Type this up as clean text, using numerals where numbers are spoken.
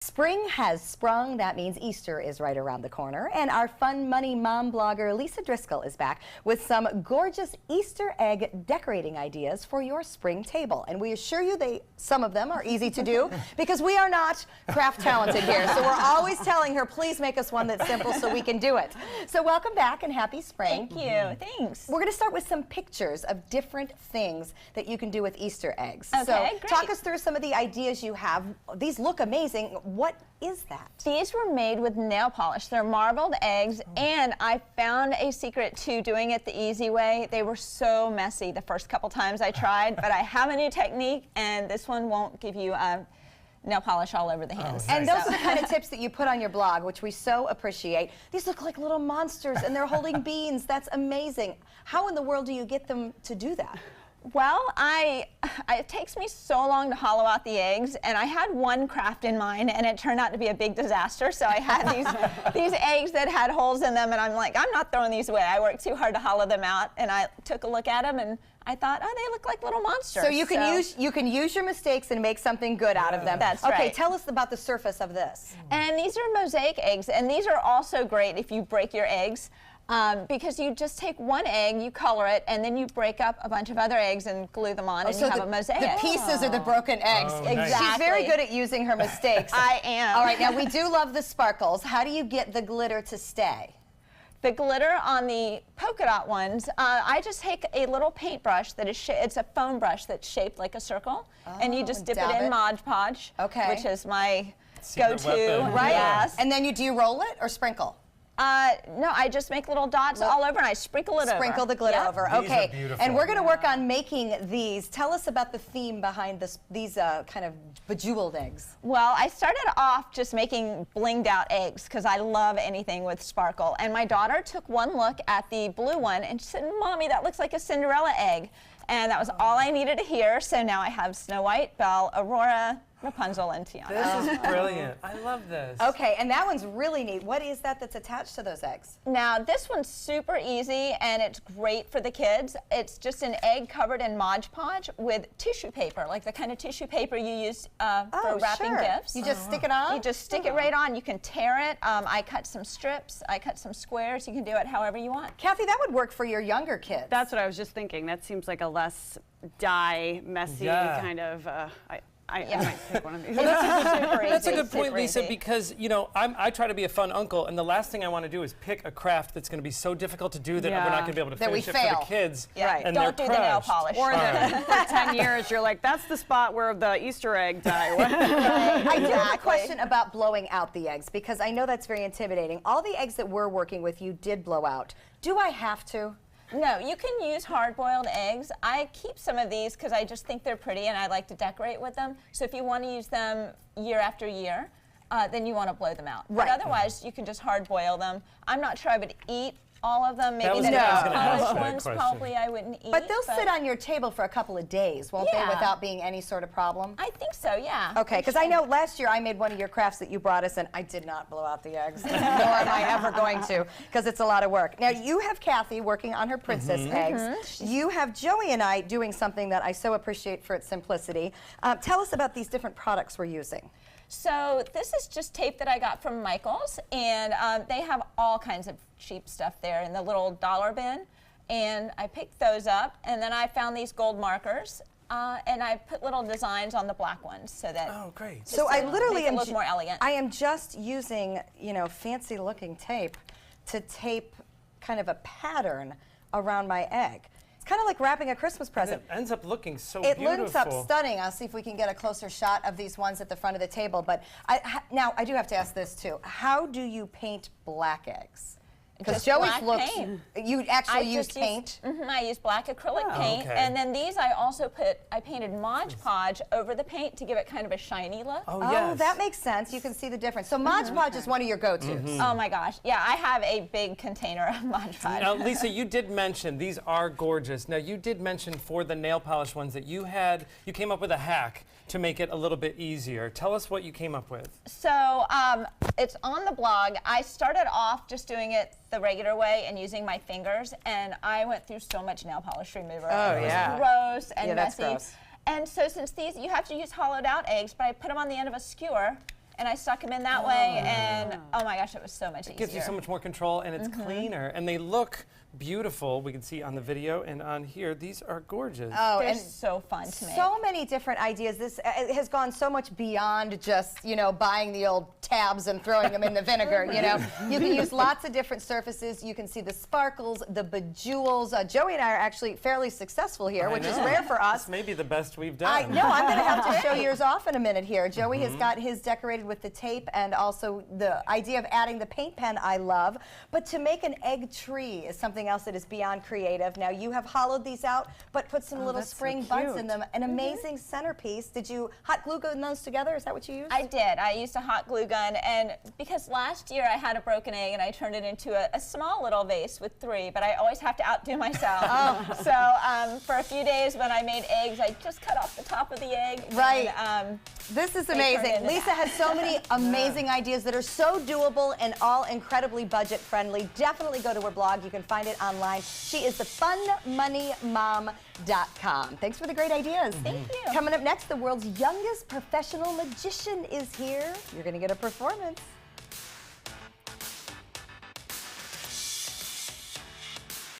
Spring has sprung. That means Easter is right around the corner. And our Fun Money mom blogger Lisa Driscoll is back with some gorgeous Easter egg decorating ideas for your spring table. And we assure you some of them are easy to do because we are not craft talented here. So we're always telling her, please make us one that's simple so we can do it. So welcome back and happy spring. Thank you. Thanks. We're going to start with some pictures of different things that you can do with Easter eggs. Okay, so great. talk us through some of the ideas you have. These look amazing. What is that? These were made with nail polish. They're marbled eggs, and I found a secret to doing it the easy way. They were so messy the first couple times I tried, but I have a new technique, and this one won't give you nail polish all over the hands. And those are the kind of tips that you put on your blog, which we so appreciate. These look like little monsters, and they're holding beans. That's amazing. How in the world do you get them to do that? Well, it takes me so long to hollow out the eggs, and I had one craft in mind, and it turned out to be a big disaster. So I had these eggs that had holes in them, and I'm like, I'm not throwing these away. I worked too hard to hollow them out, and I took a look at them, and I thought, oh, they look like little monsters. So you can use your mistakes and make something good out of them. That's right. right. Okay, tell us about the surface of this. And these are mosaic eggs, and these are also great if you break your eggs. Because you just take one egg, you color it, and then you break up a bunch of other eggs and glue them on, and you have a mosaic. The pieces are the broken eggs. Oh, nice. Exactly. She's very good at using her mistakes. I am. All right, now we do love the sparkles. How do you get the glitter to stay? The glitter on the polka dot ones, I just take a little paintbrush that is, it's a foam brush that's shaped like a circle, and you just dip it in Mod Podge, which is my go-to. Right? Yes. And then do you roll it or sprinkle? No, I just make little dots all over, and I sprinkle it over. Sprinkle the glitter over. These Okay. are beautiful. And we're going to work on making these. Tell us about the theme behind these kind of bejeweled eggs. Well, I started off just making blinged out eggs because I love anything with sparkle. And my daughter took one look at the blue one and she said, Mommy, that looks like a Cinderella egg. And that was all I needed to hear. So now I have Snow White, Belle, Aurora, Rapunzel, and Tiana. This is brilliant. I love this. Okay, and that one's really neat. What is that that's attached to those eggs? Now, this one's super easy, and it's great for the kids. It's just an egg covered in Mod Podge with tissue paper, like the kind of tissue paper you use for wrapping gifts. You just stick it on? You just stick it right on. You can tear it. I cut some strips. I cut some squares. You can do it however you want. Kathy, that would work for your younger kids. That's what I was just thinking. That seems like a less dye, messy kind of. I might pick one of these. That's a good point, Lisa, because I try to be a fun uncle, and the last thing I want to do is pick a craft that's going to be so difficult to do that we're not going to be able to finish it for the kids. Right. And Don't do the nail polish. Or for 10 years, you're like, that's the spot where the Easter egg dye went. I do have a question about blowing out the eggs, because I know that's very intimidating. All the eggs that we're working with, you did blow out. Do I have to? No, you can use hard-boiled eggs. I keep some of these because I just think they're pretty and I like to decorate with them. So if you want to use them year after year, then you want to blow them out. Right. But otherwise, you can just hard-boil them. I'm not sure I would eat all of them. Maybe the ask polished ones probably I wouldn't eat. But they'll sit on your table for a couple of days, won't they, without being any sort of problem? I think so, yeah. Okay, because I know last year I made one of your crafts that you brought us, and I did not blow out the eggs, nor am I ever going to, because it's a lot of work. Now, you have Kathy working on her princess eggs. You have Joey and I doing something that I so appreciate for its simplicity. Tell us about these different products we're using. So this is just tape that I got from Michael's, and they have all kinds of cheap stuff there in the little dollar bin, and I picked those up, and then I found these gold markers, and I put little designs on the black ones so that So I literally am look more elegant. I am just using fancy looking tape to tape kind of a pattern around my egg. Kind of like wrapping a Christmas present. It ends up looking so beautiful. It ends up stunning. I'll see if we can get a closer shot of these ones at the front of the table. But now I do have to ask this too. How do you paint black eggs? Because Joey's looks, you actually use paint? I use black acrylic paint, and then these I painted Mod Podge over the paint to give it kind of a shiny look. Oh, that makes sense. You can see the difference. So Mod Podge is one of your go-tos. Oh my gosh, yeah, I have a big container of Mod Podge. Now, Lisa, you did mention, these are gorgeous. Now, you did mention for the nail polish ones that you came up with a hack to make it a little bit easier. Tell us what you came up with. So it's on the blog. I started off just doing it the regular way and using my fingers, and I went through so much nail polish remover. It was gross and messy. Gross. And so since these, you have to use hollowed out eggs, but I put them on the end of a skewer, and I stuck them in that way, and oh my gosh, it was so much easier. It gives you so much more control, and it's cleaner, and they look beautiful. We can see on the video and on here, these are gorgeous. Oh, They're and so fun to make. so many different ideas. This has gone so much beyond just, you know, buying the old tabs and throwing them in the vinegar, you know. You can use lots of different surfaces. You can see the sparkles, the bejewels. Joey and I are actually fairly successful here, which is rare for us. This may be the best we've done. I know, I'm going to have to show yours off in a minute here. Joey has got his decorated with the tape and also the idea of adding the paint pen I love. But to make an egg tree is something else that is beyond creative. Now you have hollowed these out, but put some little that's so spring buds in cute. them. An amazing centerpiece. Did you hot glue gun those together? Is that what you used? I did. I used a hot glue gun, and because last year I had a broken egg and I turned it into a small little vase with 3, but I always have to outdo myself. So for a few days when I made eggs, I just cut off the top of the egg. Right. And, This is they turned amazing. into Lisa that. has so many amazing ideas that are so doable and all incredibly budget friendly. Definitely go to her blog. You can find it online. She is the funmoneymom.com. Thanks for the great ideas. Thank you. Coming up next, the world's youngest professional magician is here. You're going to get a performance.